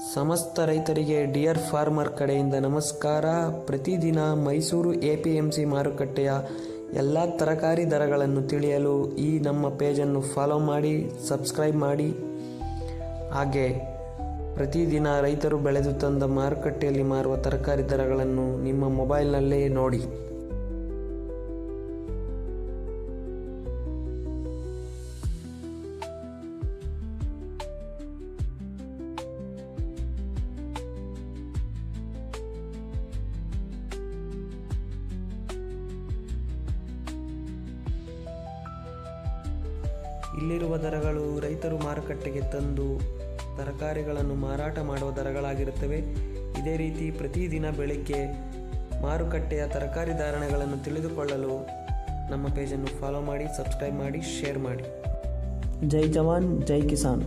ಸಮಸ್ತ ರೈತರಿಗೆ dear farmer ಕಡೆಯಿಂದ ನಮಸ್ಕಾರ. ಪ್ರತಿದಿನ ಮೈಸೂರು APMC ಮಾರುಕಟ್ಟೆಯ ಎಲ್ಲ ತರಕಾರಿ ದರಗಳನ್ನು ತಿಳಿಯಲು ಈ ನಮ್ಮ ಪೇಜನ್ನು ಫಾಲೋ ಮಾಡಿ, ಸಬ್ಸ್ಕ್ರೈಬ್ ಮಾಡಿ. ಹಾಗೆ ಪ್ರತಿದಿನ ರೈತರು ಬೆಳೆದು ತಂದ ಮಾರುಕಟ್ಟೆಯಲ್ಲಿ ಮಾರುವ ತರಕಾರಿ ದರಗಳನ್ನು ನಿಮ್ಮ ಮೊಬೈಲ್ನಲ್ಲೇ ನೋಡಿ. ಇಲ್ಲಿರುವ ದರಗಳು ರೈತರು ಮಾರುಕಟ್ಟೆಗೆ ತಂದು ತರಕಾರಿಗಳನ್ನು ಮಾರಾಟ ಮಾಡುವ ದರಗಳಾಗಿರುತ್ತವೆ. ಇದೇ ರೀತಿ ಪ್ರತಿದಿನ ಬೆಳಗ್ಗೆ ಮಾರುಕಟ್ಟೆಯ ತರಕಾರಿ ಧಾರಣೆಗಳನ್ನು ತಿಳಿದುಕೊಳ್ಳಲು ನಮ್ಮ ಪೇಜನ್ನು ಫಾಲೋ ಮಾಡಿ, ಸಬ್ಸ್ಕ್ರೈಬ್ ಮಾಡಿ, ಶೇರ್ ಮಾಡಿ. ಜೈ ಜವಾನ್, ಜೈ ಕಿಸಾನ್.